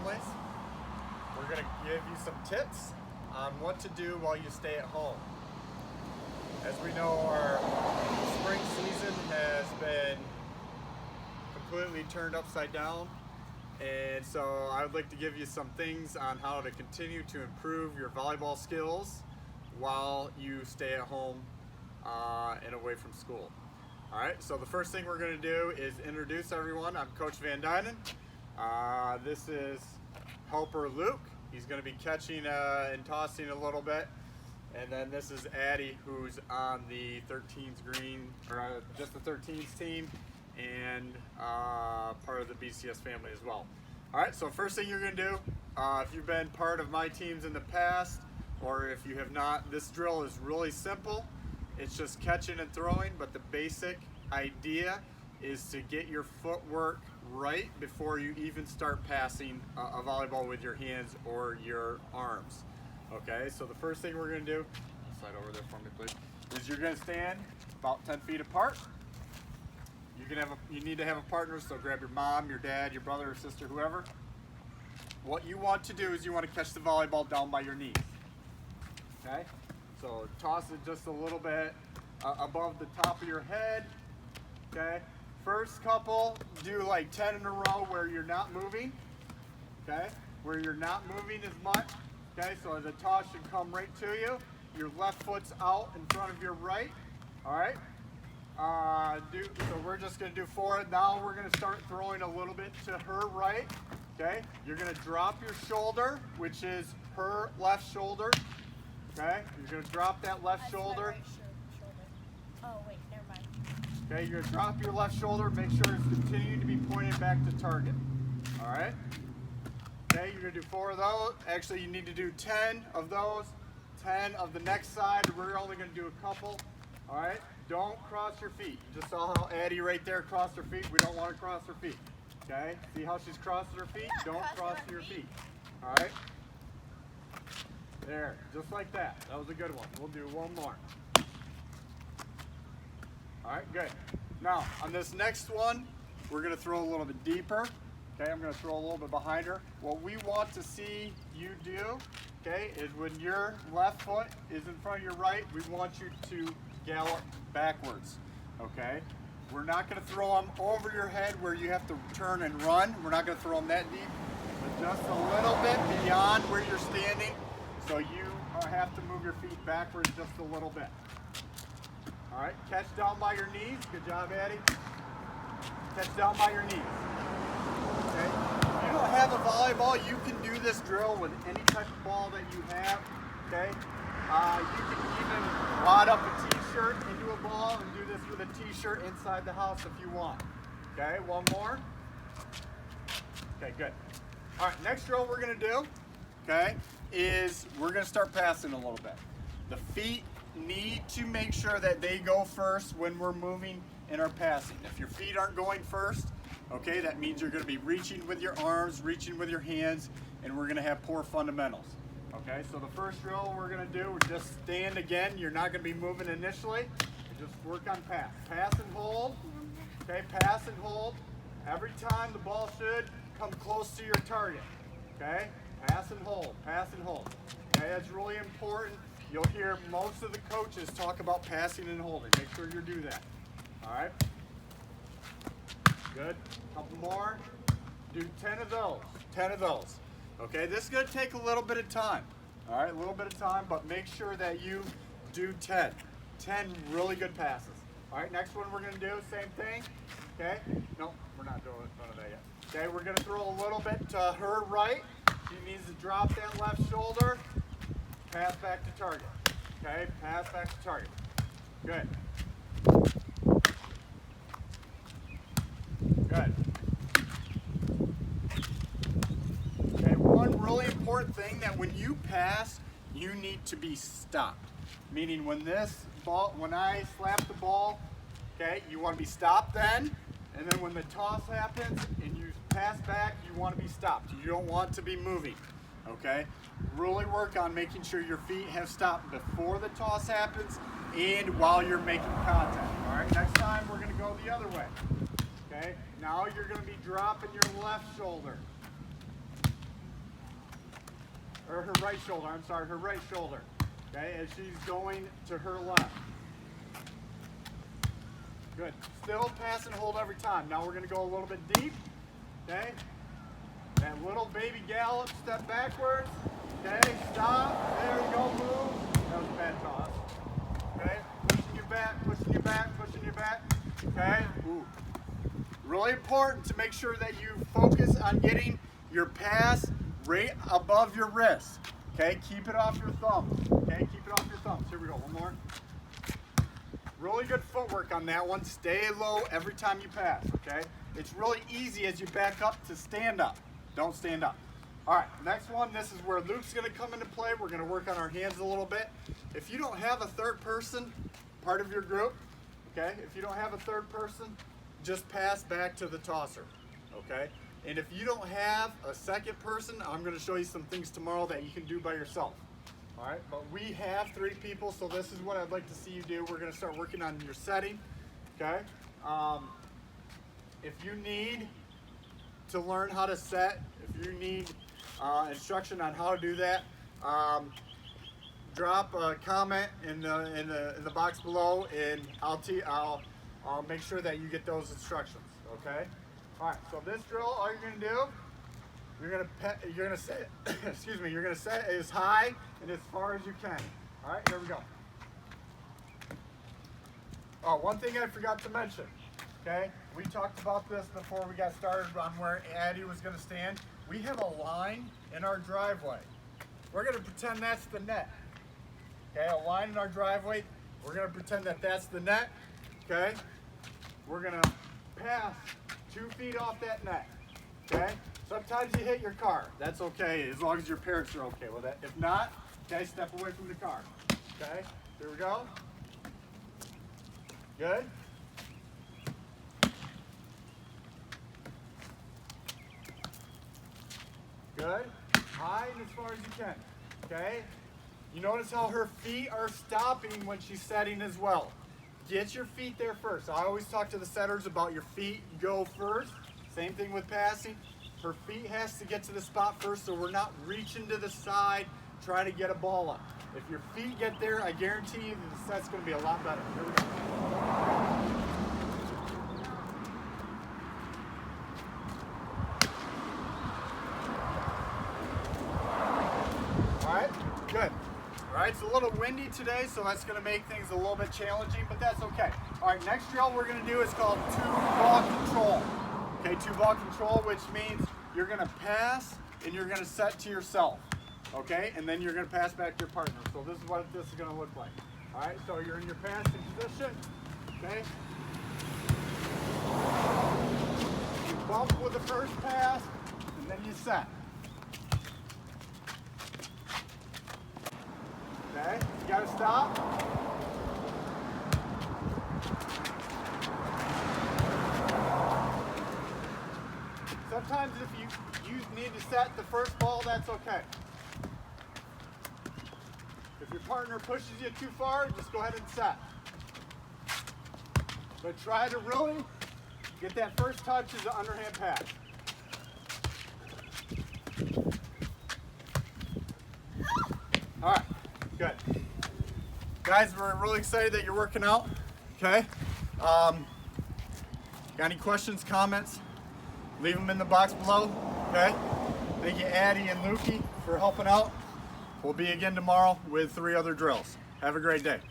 families. We're going to give you some tips on what to do while you stay at home. As we know, our spring season has been completely turned upside down, and so I would like to give you some things on how to continue to improve your volleyball skills while you stay at home and away from school. Alright, so the first thing we're going to do is introduce everyone. I'm Coach Van Dynen. This is helper Luke. He's going to be catching and tossing a little bit. And then this is Addie, who's on the 13s green, or just the 13s team, and part of the BCS family as well. Alright, so first thing you're going to do, if you've been part of my teams in the past, or if you have not, this drill is really simple. It's just catching and throwing, but the basic idea is to get your footwork right before you even start passing a volleyball with your hands or your arms. Okay, so the first thing we're going to do, slide over there for me please, is you're going to stand about 10 feet apart. You need to have a partner, so grab your mom, your dad, your brother or sister, whoever. What you want to do is you want to catch the volleyball down by your knees. Okay? So toss it just a little bit above the top of your head. Okay. First couple, do like 10 in a row where you're not moving. Okay. Where you're not moving as much. Okay. So the toss should come right to you. Your left foot's out in front of your right. All right. So we're just going to do 4. Now we're going to start throwing a little bit to her right. Okay. You're going to drop your shoulder, which is her left shoulder. Okay, you're going to drop that left shoulder. Right shoulder. Oh, wait, never mind. Okay, you're going to drop your left shoulder. Make sure it's continuing to be pointed back to target. All right. Okay, you're going to do 4 of those. Actually, you need to do 10 of those. 10 of the next side. We're only going to do a couple. All right. Don't cross your feet. You just saw how Addie right there crossed her feet. We don't want to cross her feet. Okay. See how she's crossed her feet? Don't cross your feet. All right. There, just like that. That was a good one. We'll do one more. All right, good. Now, on this next one, we're going to throw a little bit deeper. Okay, I'm going to throw a little bit behind her. What we want to see you do, okay, is when your left foot is in front of your right, we want you to gallop backwards. Okay? We're not going to throw them over your head where you have to turn and run. We're not going to throw them that deep, but just a little bit beyond where you're standing. So you have to move your feet backwards just a little bit. All right, catch down by your knees. Good job, Addie. Catch down by your knees. Okay. If you don't have a volleyball, you can do this drill with any type of ball that you have. Okay. You can even wad up a t-shirt into a ball and do this with a t-shirt inside the house if you want. Okay, one more. Okay, good. All right, next drill we're going to do, okay, is we're going to start passing a little bit. The feet need to make sure that they go first when we're moving and are passing. If your feet aren't going first, okay, that means you're going to be reaching with your arms, reaching with your hands, and we're going to have poor fundamentals. Okay, so the first drill we're going to do, we're just stand again. You're not going to be moving initially. Just work on pass. Pass and hold. Okay, pass and hold. Every time the ball should come close to your target. Okay? Pass and hold, pass and hold. Okay, that's really important. You'll hear most of the coaches talk about passing and holding. Make sure you do that. All right? Good. Couple more. Do 10 of those. 10 of those. Okay, this is going to take a little bit of time. All right, a little bit of time, but make sure that you do 10. 10 really good passes. All right, next one we're going to do, same thing. Okay? No, we're not doing none of that yet. Okay, we're going to throw a little bit to her right. She needs to drop that left shoulder, pass back to target. Okay, pass back to target. Good. Good. Okay, one really important thing that when you pass, you need to be stopped. Meaning when I slap the ball, okay, you want to be stopped then, and then when the toss happens and you pass back, you want to be stopped. You don't want to be moving, okay? Really work on making sure your feet have stopped before the toss happens and while you're making contact. All right, next time we're going to go the other way. Okay, now you're going to be dropping your left shoulder. or her right shoulder, I'm sorry, her right shoulder, okay, as she's going to her left. Good. Still pass and hold every time. Now we're going to go a little bit deep, okay? That little baby gallop, step backwards, okay, stop, there you go, move. That was a bad toss, okay? Pushing your back, pushing your back, pushing your back, okay? Ooh. Really important to make sure that you focus on getting your pass right above your wrist, okay? Keep it off your thumbs, okay? Keep it off your thumbs. Here we go, one more. Really good footwork on that one. Stay low every time you pass, okay? It's really easy as you back up to stand up. Don't stand up. All right, next one, this is where Luke's gonna come into play. We're gonna work on our hands a little bit. If you don't have a third person part of your group, okay? If you don't have a third person, just pass back to the tosser, okay? And if you don't have a second person, I'm gonna show you some things tomorrow that you can do by yourself. All right, but we have 3 people, so this is what I'd like to see you do. We're gonna start working on your setting, okay? If you need to learn how to set, if you need instruction on how to do that, drop a comment in the box below, and I'll make sure that you get those instructions, okay? All right, so this drill, all you're gonna do, you're gonna set, excuse me, you're gonna set as high and as far as you can. All right, here we go. Oh, one thing I forgot to mention, okay? We talked about this before we got started on where Addie was gonna stand. We have a line in our driveway. We're gonna pretend that's the net, okay? A line in our driveway, we're gonna pretend that that's the net, okay? We're gonna pass 2 feet off that net, okay? Sometimes you hit your car. That's okay, as long as your parents are okay with it. If not, okay, step away from the car. Okay, here we go. Good. Good. High and as far as you can. Okay? You notice how her feet are stopping when she's setting as well. Get your feet there first. I always talk to the setters about your feet go first. Same thing with passing. Her feet has to get to the spot first, so we're not reaching to the side trying to get a ball up. If your feet get there, I guarantee you the set's going to be a lot better. Here we go. All right, good. All right, it's a little windy today, so that's going to make things a little bit challenging, but that's okay. All right, next drill we're going to do is called 2-ball control. Okay, 2-ball control, which means you're going to pass and you're going to set to yourself, okay? And then you're going to pass back to your partner. So this is what this is going to look like. All right, so you're in your passing position, okay? You bump with the first pass, and then you set. Okay, you got to stop. Sometimes if you need to set the first ball, that's okay. If your partner pushes you too far, just go ahead and set. But try to really get that first touch as an underhand pass. All right, good. Guys, we're really excited that you're working out, okay? Got any questions, comments? Leave them in the box below, okay? Thank you, Addie and Lukey, for helping out. We'll be again tomorrow with 3 other drills. Have a great day.